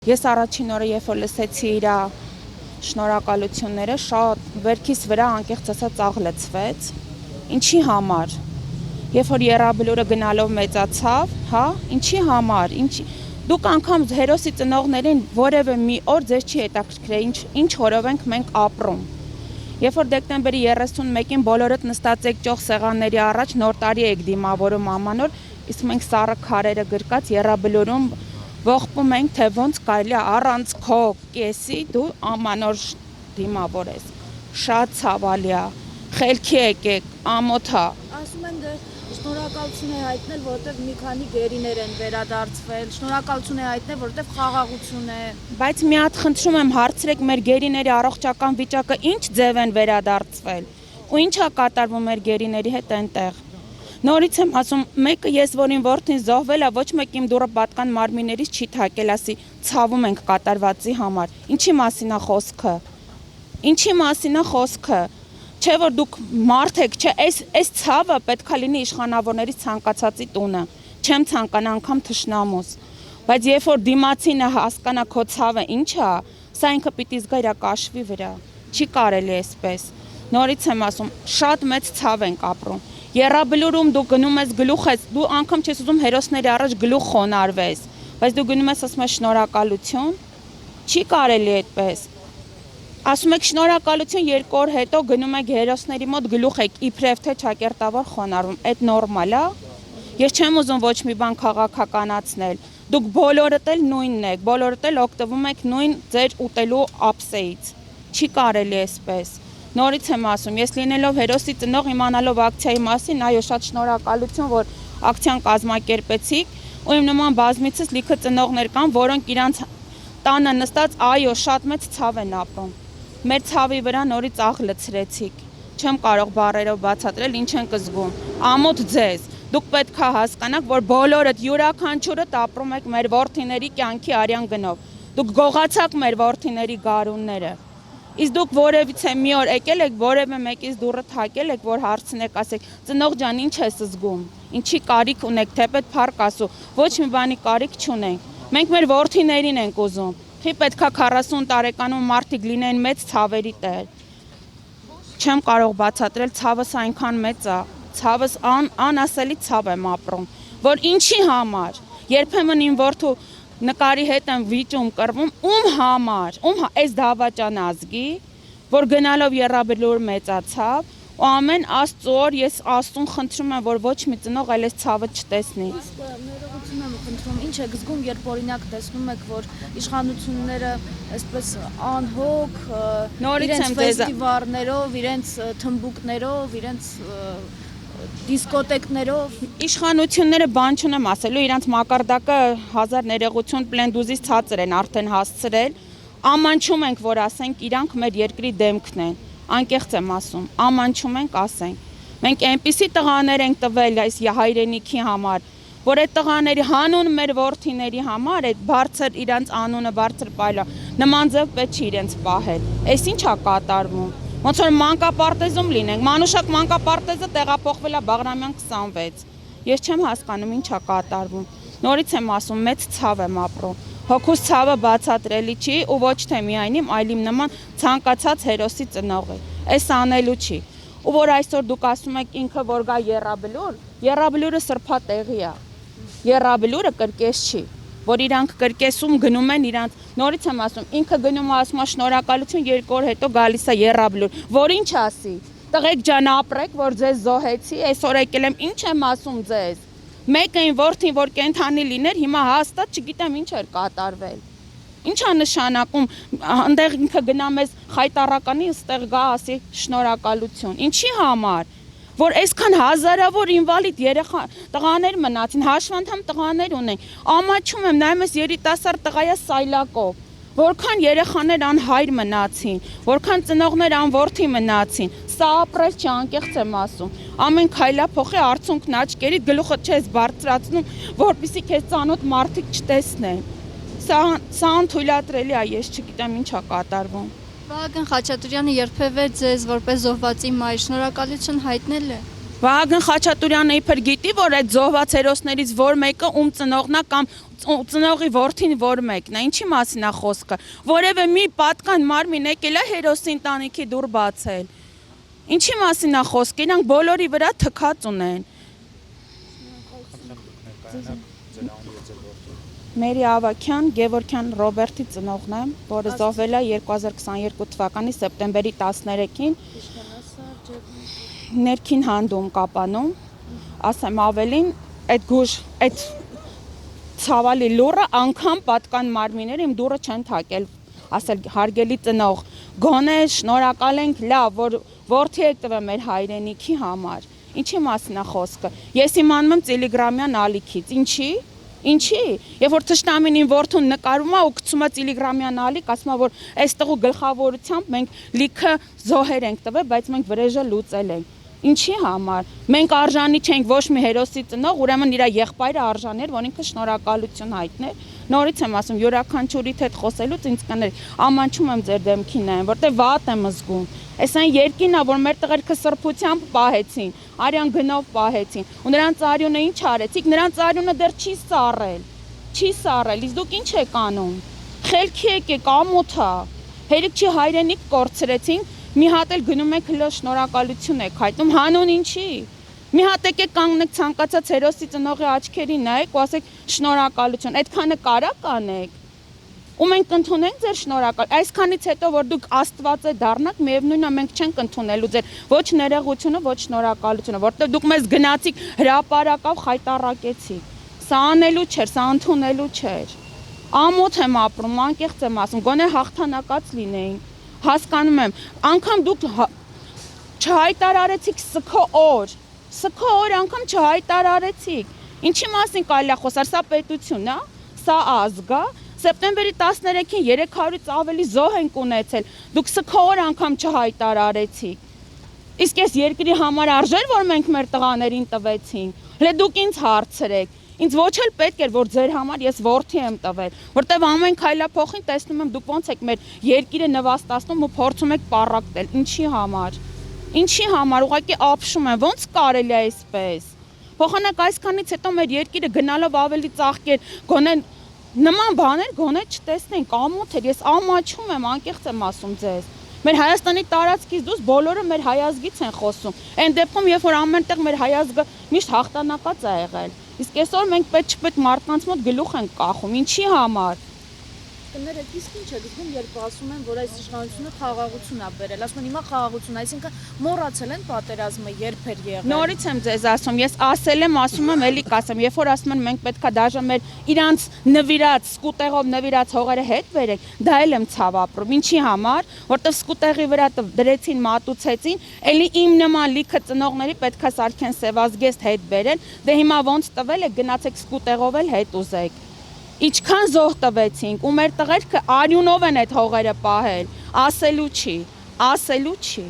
Ես առաջին օրը երբ որ լսեցի իր շնորհակալությունները, շատ վերքիս վրա անկեղծ ասած աղ լցվեց։ Ինչի համար։ Երբ որ եռաբլուրը գնալով մեծացավ, հա, ինչի համար, դուք անգամ հերոսի ծնողներին որևէ մի օր ձեզ չի հետաքրքրել, ինչ օրով ենք մենք ապրում։ Երբ որ դեկտեմբերի 31-ին բոլորդ նստած եք ճոխ սեղանների առաջ, նոր տարի եք դիմավորում ամանոր, իսկ մենք սառը քարերը գրկած եռաբլուրում ողբում ենք, թե ոնց կարելի է առանց քո կեսի դու ամանոր դիմավոր ես։ Շատ ցավալի է, խելքի եկեք, ամոթ է։ Ասում են շնորհակալություն է հայտնել, որովհետև մի քանի գերիներ են վերադարձվել, շնորհակալություն է հայտնել, որովհետև խաղաղություն է։ Բայց մի հատ խնդրում եմ հարցրեք մեր գերիների առողջական վիճակը ինչ ձև են վերադարձվել ու ինչ է կատարվում մեր գերիների հետ այնտեղ։ Նորից եմ ասում, մեկը ես որին որդին զոհվել է, ոչ մեկ իմ դուռը պատկան մարմիններից չի թակել, ասի ցավում ենք կատարվածի համար։ Ինչի մասին է խոսքը։ Ինչի մասին է խոսքը։ Չէ որ դուք մարդ եք, չէ, այս ցավը պետքա լինի իշխանավորներից ցանկացածի տունը։ Չեմ ցանկանա անգամ թշնամուս։ Բայց երբ որ դիմացինը հասկանա քո ցավը ինչ է, սա ինքը պիտի զգա իր կաշվի վրա։ Չի կարելի այսպես։ Նորից եմ ասում, շատ մեծ ցավ ենք ապրում։ Եռաբլուրում դու գնում ես գլուխ ես, դու անգամ չես ուզում հերոսների առաջ գլուխ խոնարհվես, բայց դու գնում ես ասում ես շնորհակալություն։ Չի կարելի այդպես։ Ասում եք շնորհակալություն 2 օր հետո գնում եք հերոսների մոտ գլուխ եք իբրև թե ճակերտավոր խոնարհվում։ Այդ նորմալ է։ Ես չեմ ուզում ոչ մի բան քաղաքականացնել։ Դուք բոլորդ էլ նույնն եք, բոլորդ էլ օգտվում եք նույն ձեր ուտելու ափսեից։ Չի կարելի այսպես։ Նորից եմ ասում, ես լինելով հերոսի ծնող իմանալով ակցիայի մասին, այո, շատ շնորհակալություն, որ ակցիան կազմակերպեցիք, ու իմ նման բազմիցս լիքը ծնողներ կան, որոնք իրանց տանը նստած, այո, շատ մեծ ցավ են ապրում։ Մեր ցավի վրա նորից աղ լցրեցիք։ Չեմ կարող բառերով բացատրել ինչ ենք զգում։ Ամոթ ձեզ։ Դուք պետք է հասկանաք, որ բոլորդ յուրաքանչյուրդ ապրում եք մեր որդիների կյանքի արյան գնով։ Դուք գողացաք մեր որդիների գարունները։ Իսկ դուք որևիցե մի օր եկել եք, որևէ մեկից դուռը թակել եք, որ հարցնեք, ասեք, ծնող ջան, ինչ ես զգում։ Ինչի կարիք ունեք, թեպետ փառք ասու։ Ոչ մի բանի կարիք չունենք։ Մենք մեր որդիներին ենք ուզում։ Խի պետքա 40 տարեկանում մարդիկ լինեն մեծ ցավերի տեր։ Չեմ կարող բացատրել, ցավս այնքան մեծ է, ցավս անասելի ցավ եմ ապրում, որ ինչի համար։ Երբեմն իմ որդու նկարի հետ եմ վիճում կռվում, ում համար, այս դավաճան ազգի, որ գնալով եռաբլուր մեծացավ, ու ամեն Աստծո օր ես Աստծուն խնդրում եմ, որ ոչ մի ծնող այլ այս ցավը չտեսնի։ Իսկ ներողություն եմ խնդրում, ինչ եք զգում, երբ օրինակ տեսնում եք, որ իշխանությունները այսպես անհոգ, իրենց ֆեստիվալներով, իրենց թմբուկներով, իրենց դիսկոտեկներով։ Իշխանությունները բան չունեմ ասելու, իրանց մակարդակը 1000 ներողություն պլենդուզից ցածր են արդեն հասցրել։ Ամանչում ենք, որ ասենք իրանք մեր երկրի դեմքն են։ Անկեղծ եմ ասում, ամանչում ենք ասենք։ Մենք այնպիսի տղաներ ենք տվել այս հայրենիքի համար, որ այդ տղաների հանուն մեր որդիների համար այդ բարձր իրանց անունը բարձր պայլա նման ձև պետք չի իրենց պահել։ Այս ինչ է կատարվում։ Ոնց որ մանկապարտեզում լինենք, Մանուշակ մանկապարտեզը տեղափոխվել է Բաղրամյան 26։ Ես չեմ հասկանում ինչ է կատարվում։ Նորից եմ ասում, մեծ ցավ եմ ապրում։ Հոգուս ցավը բացատրելի չի ու ոչ թե միայն իմ, այլ իմ նման ցանկացած հերոսի ծնողի։ Այս անելու չի։ Ու որ այսօր դուք ասում եք ինքը որ գա եռաբլուր, եռաբլուրը սրբատեղի է։ Եռաբլուրը կրկես չի, որ իրանք կրկեսում գնում են իրանց, նորից եմ ասում, ինքը գնում է ասում է շնորհակալություն 2 օր հետո գալիս է եռաբլուր, որ ինչ ասի։ Տղեկ ջան ապրեք, որ ձեզ զոհեցի, այսօր եկել եմ, ինչ եմ ասում ձեզ։ Մեկը այն որդին, որ կենթանի լիներ, հիմա հաստատ չգիտեմ ինչ էր կատարվել։ Ինչ է նշանակում, այնտեղ ինքը գնա մեզ խայտարականի, այստեղ գա ասի շնորհակալություն։ Ինչի համար, որ այսքան հազարավոր ինվալիդ երեխա տղաներ մնացին, հաշվանդամ տղաներ ունեն։ Ամաչում եմ, նայում ես երիտասարդ տղայա սայլակով, որքան երեխաներ անհայր մնացին, որքան ծնողներ անորդի մնացին։ Սա ապրել չի, անկեղծ եմ ասում։ Ամեն քայլա փոխի արցունքն աչքերիդ գլուխը չես բարձրացնում, որպեսզի քեզ ծանոթ մարդիկ չտեսնեն։ Սա անթույլատրելի է, ես չգիտեմ ինչ է կատարվում։ Վահագն Խաչատուրյանը երբևէ ձեզ որպես զոհվածի մայր շնորհակալություն հայտնել է։ Վահագն Խաչատուրյանը իբր գիտի, որ այդ զոհված հերոսներից որ մեկը ում ծնողն է կամ ծնողի որդին որ մեկն է, ինչի մասին է խոսքը, որևէ մի պատկան մարմին եկել է հերոսի ընտանիքի դուռ բացել։ Ինչի մասին է խոսքը, իրանք բոլորի վրա թքած ունեն։ Մերի Ավագյան, Գևորգյան Ռոբերտի ծնողն եմ, որը զոհվել է 2022 թվականի սեպտեմբերի 13-ին ներքին հանդում Կապանում, ասեմ ավելին, այդ ցավալի լուրը անգամ պատկան մարմինները իմ դուռը չեն թակել, ասել հարգելի ծնող, գոնե շնորհակալ ենք, լավ, որ որդի եք տվել մեր հայրենիքի համար, ինչի մասին է խոսքը, ես իմանում եմ Տիլիգրամյան ալիքից, Ինչի, երբ որ թշնամին իմ որդուն նկարում է ու գցում է Տիլիգրամյան ալիք, ասում է, որ այստեղ ու գլխավորությամբ մենք լիքը զոհեր ենք տվել, բայց մենք վրեժը լուծել ենք։ Ինչի համար։ Մենք արժանի չենք ոչ մի հերոսի ծնող, ուրեմն իր եղբայրը արժանի էր, որ ինքը շնորհակալություն հայտներ։ Նորից եմ ասում, յուրաքանչյուրիդ հետ խոսելուց ինձ կներ, ամանչում եմ ձեր դեմքին նայեմ, որտեղ վատ եմ զգում։ Այս այն երկինն է, որ մեր տղերքը սրբությամբ պահեցին, արյան գնով պահեցին։ Ու նրանց արյունը ինչ արեցիք, նրանց արյունը դեռ չի սառել։ Իսկ դուք ինչ եք անում։ Խելքի եկեք, ամոթա։ Հերիք չի հայրենիք կորցրեցին, մի հատ էլ գնում եք հլո շնորհակալություն եք հայտնում, հանուն ինչի։ Մի հատ եկեք կանգնեք ցանկացած հերոսի ծնողի աչքերին նայեք ու ասեք շնորհակալություն, այդքանը կարա կանեք։ Ու մենք կընդունենք ձեր շնորհակալ։ Այսքանից հետո որ դուք Աստված է դառնաք, միևնույնն է մենք չենք ընդունելու ձեր ոչ ներողությունը, ոչ շնորհակալությունը, որտեղ դուք մեզ գնացիք հրապարակավ խայտարակեցիք։ Սա անելու չէր, սա ընդունելու չէր։ Ամոթ եմ ապրում, անկեղծ եմ ասում, գոնե հաղթանակած լինեին։ Հասկանում եմ, անգամ դուք չհայտարարեցիք սքո օր անգամ չհայտարարեցիք։ Ինչի մասին կարելի է խոսալ, սա պետություն է, սա ազգ է։ Սեպտեմբերի 13-ին 300-ից ավելի զոհ ենք ունեցել, դուք սքո օր անգամ չհայտարարեցիք։ Իսկ այս երկրի համար արժեր, որ մենք մեր տղաներին տվեցինք։ Հələ դուք ինձ հարցրեք։ Ինձ ոչ էլ պետք էր, որ ձեր համար ես որդի եմ տվել, որտեվ ամեն քայլափոխին տեսնում եմ դուք ոնց եք մեր երկիրը նվաստացնում ու փորձում եք պառակտել։ Ինչի համար, ուղղակի ապշում եմ, ոնց կարելի է այսպես։ Փոխանակ այսքանից հետո մեր երկիրը գնալով ավելի ծաղկեր, գոնե նման բաներ գոնե չտեսնենք, ամոթ էր, ես ամաչում եմ, անկեղծ եմ ասում ձեզ։ Մեր Հայաստանի տարածքից դուրս բոլորը մեր հայազգից են խոսում։ Այն դեպքում, երբ որ ամենտեղ մեր հայազգը միշտ հաղթանակած է եղել։ Իսկ այսօր մենք պետք մարդկանց մոտ գլուխ ենք կախում, ինչի համար։ Կներեք, իսկ ինչ եք զգում, երբ ասում են, որ այս իշխանությունը խաղաղություն է բերել, ասում են հիմա խաղաղություն, այսինքն մոռացել են պատերազմը երբ էր եղել։ Նորից եմ ձեզ ասում, ես ասել եմ, ասում եմ, էլի կասեմ, երբ որ ասում են մենք պետքա դաժե մեր իրանց նվիրած, սկուտեղով նվիրած հողերը հետ բերենք, դա էլ եմ ցավ ապրում։ Ինչի համար, որտեղ սկուտեղի վրա դրեցին, մատուցեցին, էլի իմ նման լիքը ծնողների պետքա սարքեն սևազգեստ հետ բերեն, դե հիմա ոնց տվել եք, գնացեք սկուտեղով էլ հետ ուզեք։ Ինչքան զոհ տվեցինք ու մեր տղերքը արյունով են այդ հողերը պահել, ասելու չի։